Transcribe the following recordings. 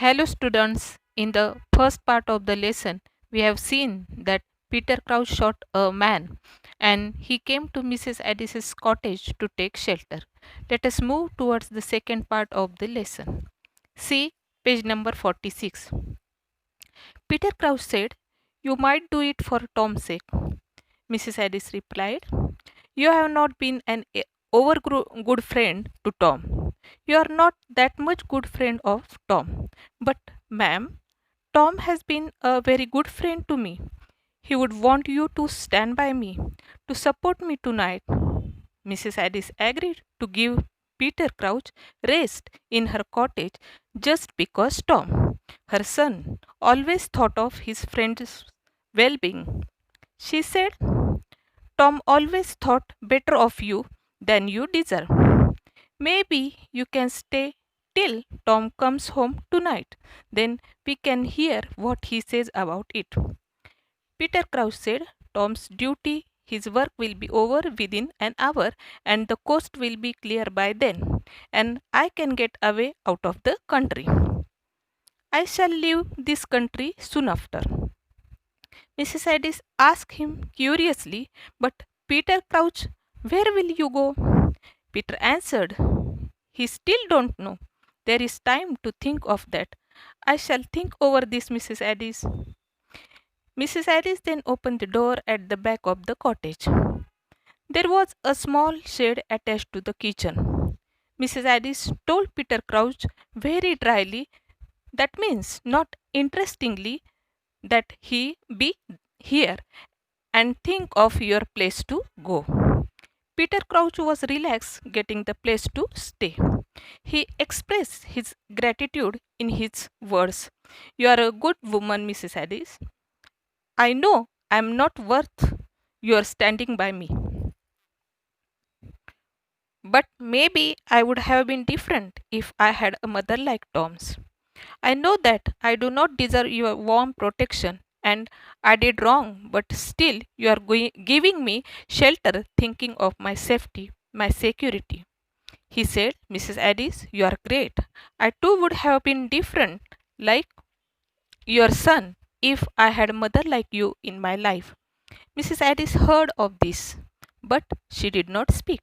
Hello, students. In the first part of the lesson, we have seen that Peter Crouch shot a man and he came to Mrs. Addis's cottage to take shelter. Let us move towards the second part of the lesson. See page number 46. Peter Crouch said, "You might do it for Tom's sake." Mrs. Addis replied, "You have not been an over good friend to Tom. You are not that much good friend of Tom. But, ma'am, Tom has been a very good friend to me. He would want you to stand by me, to support me tonight." Mrs. Addis agreed to give Peter Crouch rest in her cottage just because Tom, her son, always thought of his friend's well being. She said, "Tom always thought better of you than you deserve. Maybe you can stay till Tom comes home tonight. Then we can hear what he says about it." Peter Crouch said, "Tom's duty, his work will be over within an hour, and the coast will be clear by then, and I can get away out of the country. I shall leave this country soon after." Mrs. Addis asked him curiously, "But Peter Crouch, where will you go?" Peter answered, "He still don't know. There is time to think of that. I shall think over this, Mrs. Addis." Mrs. Addis then opened the door at the back of the cottage. There was a small shed attached to the kitchen. Mrs. Addis told Peter Crouch very dryly, "That means, not interestingly, that he be here and think of your place to go." Peter Crouch was relaxed getting the place to stay. He expressed his gratitude in his words. "You are a good woman, Mrs. Addis. I know I am not worth your standing by me. But maybe I would have been different if I had a mother like Tom's. I know that I do not deserve your warm protection and I did wrong, but still you are giving me shelter thinking of my safety, my security." He said, "Mrs. Addis, you are great. I too would have been different, like your son, if I had a mother like you in my life." Mrs. Addis heard of this, but she did not speak.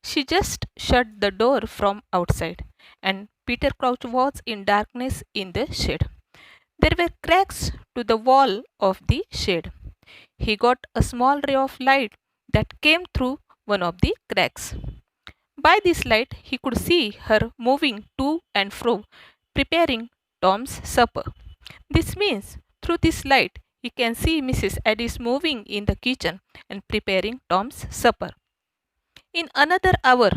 She just shut the door from outside, and Peter Crouch was in darkness in the shed. There were cracks to the wall of the shed. He got a small ray of light that came through one of the cracks. By this light, he could see her moving to and fro, preparing Tom's supper. This means, through this light, he can see Mrs. Addis moving in the kitchen and preparing Tom's supper. In another hour,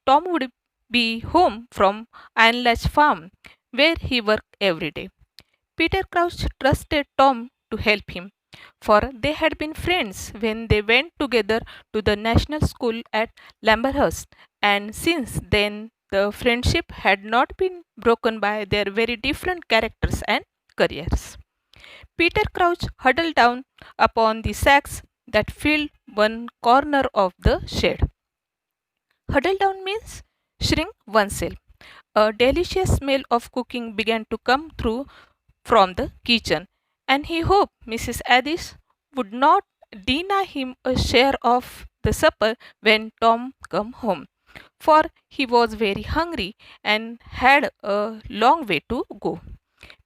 Tom would be home from Ironlatch Farm, where he worked every day. Peter Crouch trusted Tom to help him, for they had been friends when they went together to the national school at Lamberhurst, and since then the friendship had not been broken by their very different characters and careers. Peter Crouch huddled down upon the sacks that filled one corner of the shed. Huddle down means shrink oneself. A delicious smell of cooking began to come through from the kitchen, and he hoped Mrs. Addis would not deny him a share of the supper when Tom came home, for he was very hungry and had a long way to go.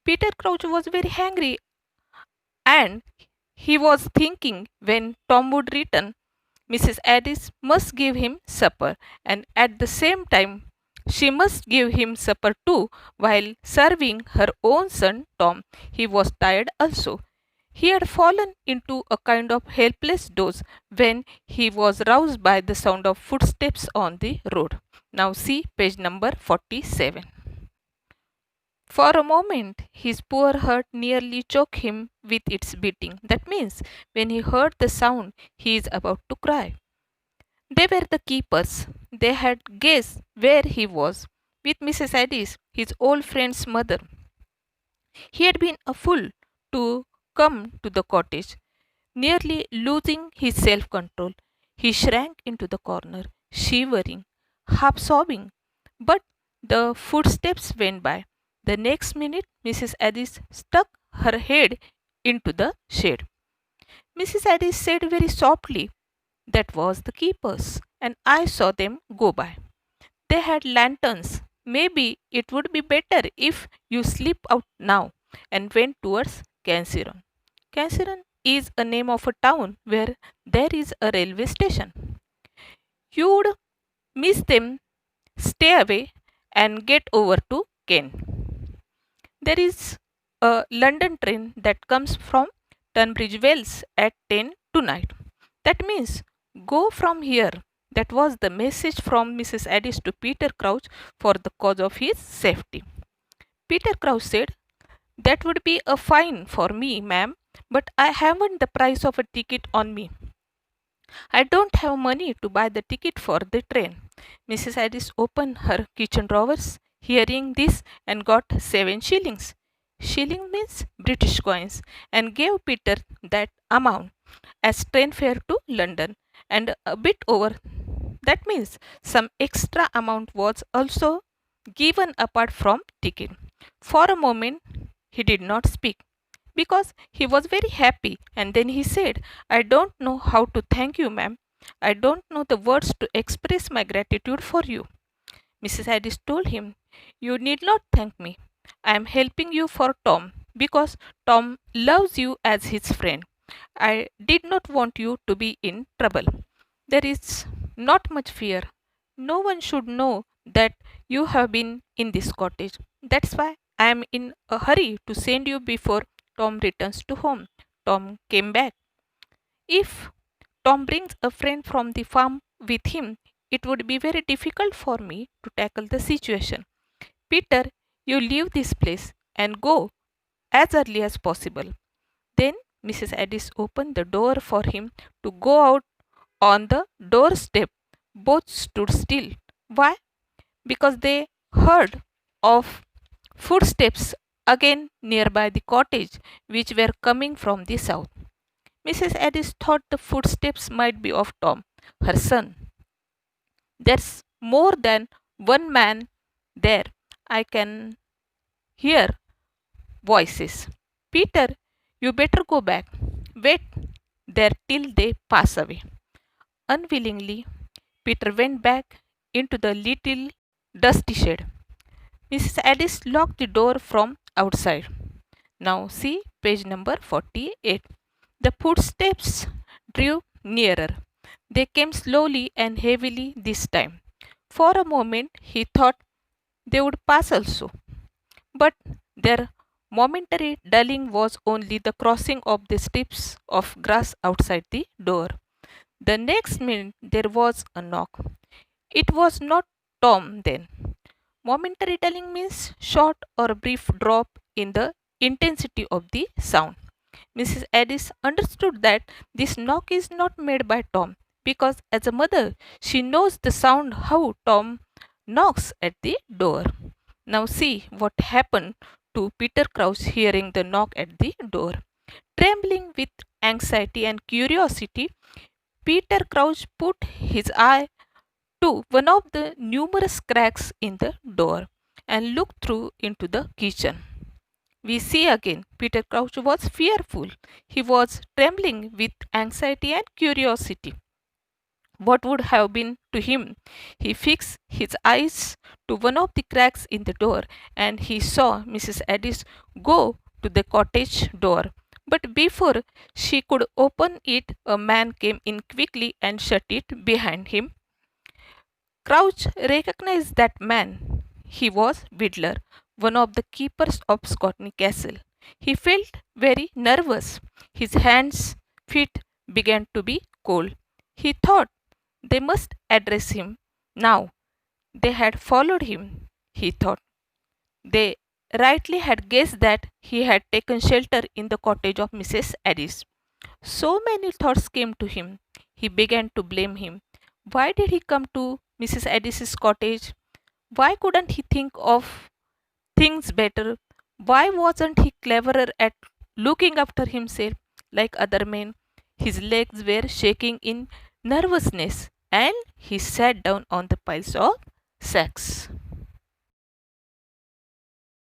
Peter Crouch was very hungry, and he was thinking when Tom would return, Mrs. Addis must give him supper, and at the same time, she must give him supper too while serving her own son Tom. He was tired also. He had fallen into a kind of helpless doze when he was roused by the sound of footsteps on the road. Now see page number 47. For a moment, his poor heart nearly choked him with its beating. That means, when he heard the sound, he is about to cry. They were the keepers. They had guessed where he was, with Mrs. Addis, his old friend's mother. He had been a fool to come to the cottage. Nearly losing his self control, he shrank into the corner, shivering, half sobbing. But the footsteps went by. The next minute, Mrs. Addis stuck her head into the shade. Mrs. Addis said very softly, "That was the keepers, and I saw them go by. They had lanterns. Maybe it would be better if you slip out now," and went towards Cansiron. Cansiron is a name of a town where there is a railway station. You would miss them. Stay away and get over to Kent. There is a London train that comes from Tunbridge Wells at 10 tonight. That means go from here. That was the message from Mrs. Addis to Peter Crouch for the cause of his safety. Peter Crouch said, "That would be a fine for me, ma'am, but I haven't the price of a ticket on me. I don't have money to buy the ticket for the train." Mrs. Addis opened her kitchen drawers, hearing this, and got 7 shillings. Shilling means British coins, and gave Peter that amount as train fare to London, and a bit over. That means some extra amount was also given apart from ticket. For a moment he did not speak because he was very happy, and then he said, "I don't know how to thank you, ma'am. I don't know the words to express my gratitude for you." Mrs. Addis told him, "You need not thank me. I am helping you for Tom because Tom loves you as his friend. I did not want you to be in trouble. There is not much fear. No one should know that you have been in this cottage. That's why I am in a hurry to send you before Tom returns to home." Tom came back. "If Tom brings a friend from the farm with him, it would be very difficult for me to tackle the situation. Peter, you leave this place and go as early as possible." Then Mrs. Addis opened the door for him to go out. On the doorstep, both stood still. Why? Because they heard of footsteps again nearby the cottage, which were coming from the south. Mrs. Addis thought the footsteps might be of Tom, her son. "There's more than one man there. I can hear voices. Peter, you better go back. Wait there till they pass away." Unwillingly, Peter went back into the little dusty shed. Mrs. Addis locked the door from outside. Now see page number 48. The footsteps drew nearer. They came slowly and heavily this time. For a moment he thought they would pass also, but their momentary dulling was only the crossing of the strips of grass outside the door. The next minute there was a knock. It was not Tom then. Momentary dulling means short or brief drop in the intensity of the sound. Mrs. Addis understood that this knock is not made by Tom because, as a mother, she knows the sound how Tom knocks at the door. Now, see what happened to Peter Crouch hearing the knock at the door. Trembling with anxiety and curiosity, Peter Crouch put his eye to one of the numerous cracks in the door and looked through into the kitchen. We see again Peter Crouch was fearful. He was trembling with anxiety and curiosity. What would have been to him? He fixed his eyes to one of the cracks in the door, and he saw Mrs. Addis go to the cottage door. But before she could open it, a man came in quickly and shut it behind him. Crouch recognized that man. He was Vidler, one of the keepers of Scotney Castle. He felt very nervous. His hands, feet began to be cold. He thought they must address him now. They had followed him, he thought. They rightly had guessed that he had taken shelter in the cottage of Mrs. Addis. So many thoughts came to him. He began to blame him. Why did he come to Mrs. Addis's cottage? Why couldn't he think of things better? Why wasn't he cleverer at looking after himself like other men? His legs were shaking in nervousness, and he sat down on the piles of sacks.